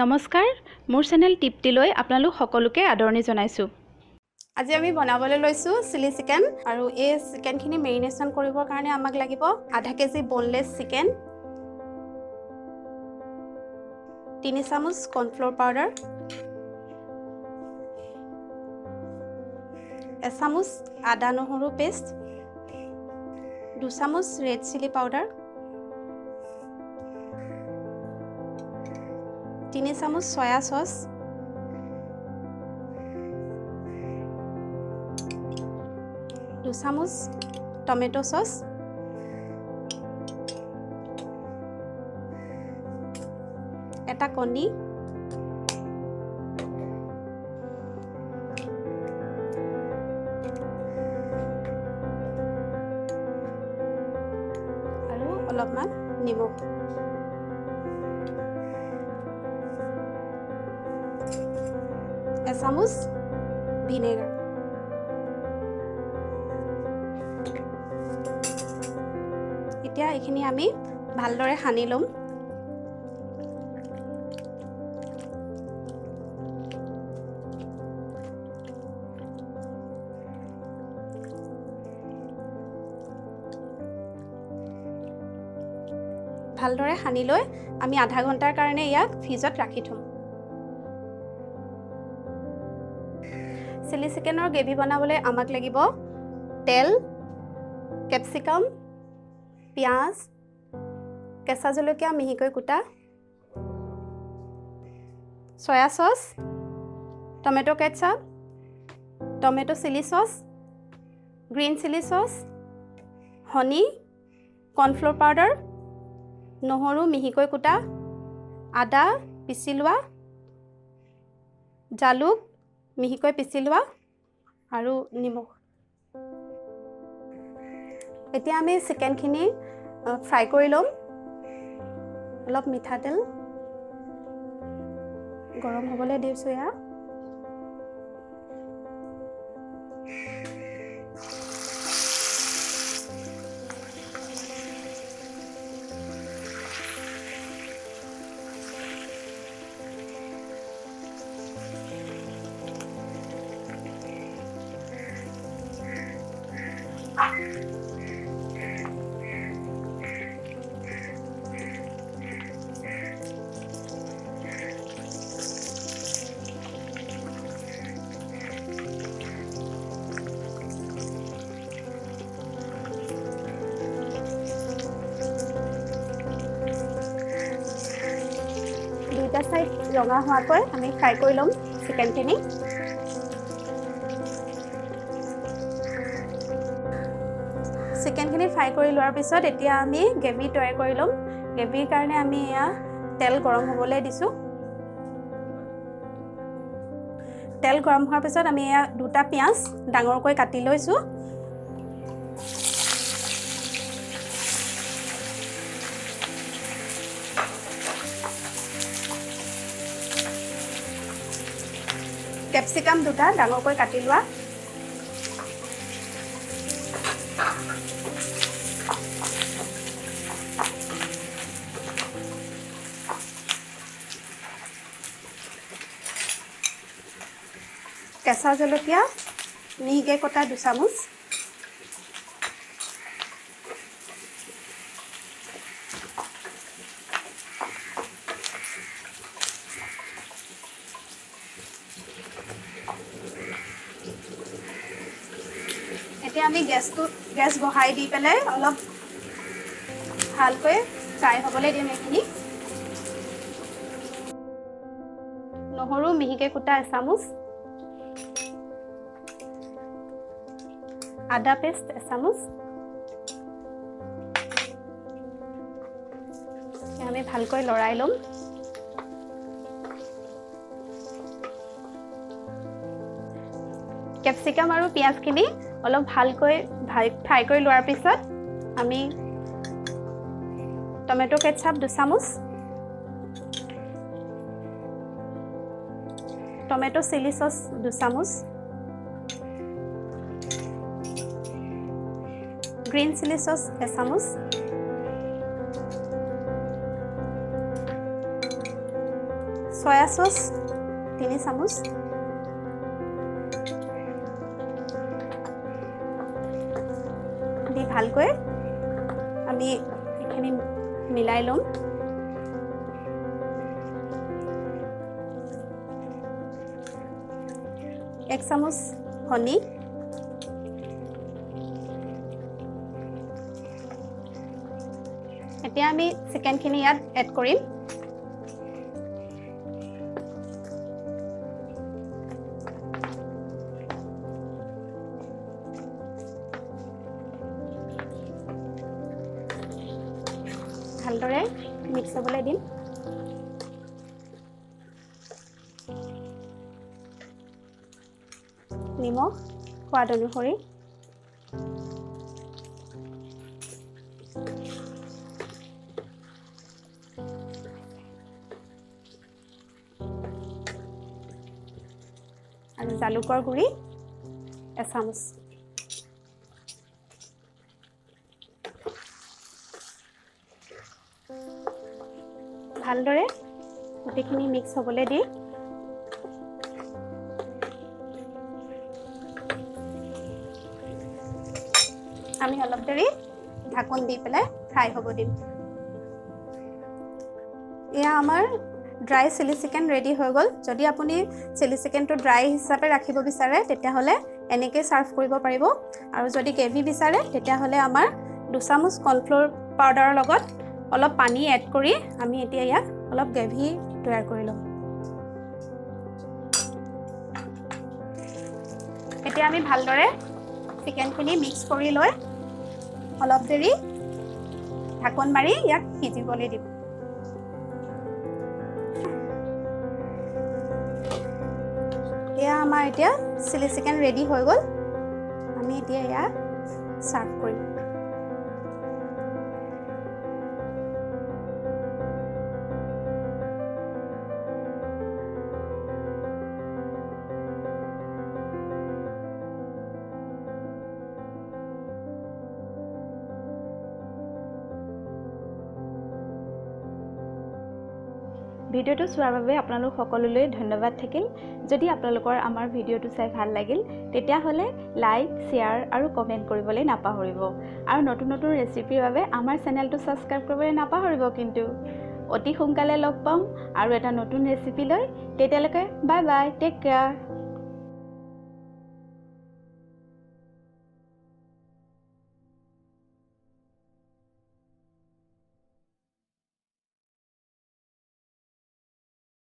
নমস্কাৰ মোৰ চেনেল টিপটিলৈ আপোনালোক সকলোকে আদৰণি জনাইছো। আজি আমি বনাবলৈ লৈছো চিলি চিকেন আৰু এই চিকেনখিনি মেৰিনেশ্যন কৰিবৰ কাৰণে আমাক লাগিব আধা কেজি boneless চিকেন 3 চামুচ কৰ্নফ্লোৰ পাউডাৰ 1 চামুচ আদা নহৰু পেষ্ট 2 চামুচ ৰেড চিলি পাউডাৰ 3 চামুচ সয়া সস 2 চামুচ টমেটো সস এটা কণী আৰু অলপমান নিমখ চামুচ ভিনেগাৰ এতিয়া এইখিনি আমি ভালদৰে সানি লম ভালদৰে সানি লৈ আমি আধা ঘণ্টাৰ কাৰণে ইয়াক ফ্ৰিজত ৰাখি থম চিলি চিকেনৰ গ্ৰেভি বনাবলৈ আমাক লাগিব তেল কেপচিকাম পিয়াজ কেঁচা জলকীয়া মিহিকৈ কুটা soya sauce tomato ketchup tomato chilli sauce green chilli sauce honey cornflour powder নহৰু মিহিকৈ কুটা আদা পিচি লোৱা জালুক মিহিকৈ পিচি লোৱা আৰু নিমখ এতিয়া আমি চিকেনখিনি ফ্ৰাই কৰি লম অলপ মিঠাতেল গৰম হ'বলৈ দিছো ইয়াত দুইটা সাইড ৰঙা হোৱাকৈ আমি ফ্ৰাই কৰি লম চিকেনখিনি চিকেনখিনি ফ্ৰাই কৰি লোৱাৰ পিছত এতিয়া আমি গ্ৰেভি তৈয়াৰ কৰি লম গ্ৰেভিৰ কাৰণে আমি এয়া তেল গৰম হ'বলৈ দিছো তেল গৰম হোৱাৰ পিছত আমি এয়া দুটা পিয়াজ ডাঙৰকৈ কাটি লৈছো কেপচিকাম দুটা ডাঙৰকৈ কাটি লোৱা কেঁচা জলকীয়া মিহিকৈ কটা 2 চামুচ এতিয়া আমি গেছ বহাই দি পেলাই অলপ ভালকৈ ফ্ৰাই হ'বলৈ দিম এইখিনি নহৰু মিহিকৈ কুটা 1 চামুচ আদা পেষ্ট 1 চামুচ আমি ভালকৈ লৰাই লম কেপচিকাম আৰু পিয়াজখিনি অলপ ভালকৈ ফ্ৰাই কৰি লোৱাৰ পিছত আমি টমেটো কেচাপ 2 চামুচ টমেটো চিলি সস 2 চামুচ গ্ৰীণ চিলি সস 1 চামুচ সয়া সস 3 চামুচ দি ভালকৈ আমি এখানি মিলাই লম এক চামুচ হনি এতিয়া আমি চিকেনখিনি ইয়াত এড কৰিম ভালদৰে মিক্স হ'বলৈ দিম নিমখ সোৱাদ অনুসৰি আৰু জালুকৰ গুড়ি এচামুচ ভালদৰে গোটেইখিনি মিক্স হ'বলৈ দি আমি অলপ দেৰি ঢাকন দি পেলাই ফ্ৰাই হ'ব দিম এয়া আমাৰ ড্ৰাই চিলি চিকেন ৰেডি হৈ গ'ল যদি আপুনি চিলি চিকেনটো ড্ৰাই হিচাপে ৰাখিব বিচাৰে তেতিয়াহ'লে এনেকৈ চাৰ্ভ কৰিব পাৰিব আৰু যদি গ্ৰেভি বিচাৰে তেতিয়াহ'লে আমাৰ 2 চামুচ কৰ্ণফ্লোৰ পাউডাৰৰ লগত অলপ পানী এড কৰি আমি এতিয়া ইয়াক অলপ গ্ৰেভি তৈয়াৰ কৰি লম এতিয়া আমি ভালদৰে চিকেনখিনি মিক্স কৰি লৈ অলপ দেৰি ঢাকন মাৰি ইয়াক সিজিবলৈ দিম এয়া আমাৰ এতিয়া চিলি চিকেন ৰেডি হৈ গ'ল আমি এতিয়া ইয়াক সাৰ্ভ কৰিম ভিডিঅ'টো চোৱাৰ বাবে আপোনালোক সকলোলৈ ধন্যবাদ থাকিল যদি আপোনালোকৰ আমাৰ ভিডিঅ'টো চাই ভাল লাগিল তেতিয়াহ'লে লাইক শেয়াৰ আৰু কমেন্ট কৰিবলৈ নাপাহৰিব আৰু নতুন নতুন ৰেচিপিৰ বাবে আমাৰ চেনেলটো সাবস্ক্ৰাইব কৰিবলৈ নাপাহৰিব কিন্তু অতি সোনকালে লগ পাম আৰু এটা নতুন ৰেচিপি লৈ তেতিয়ালৈকে বাই বাই টেক কেয়াৰ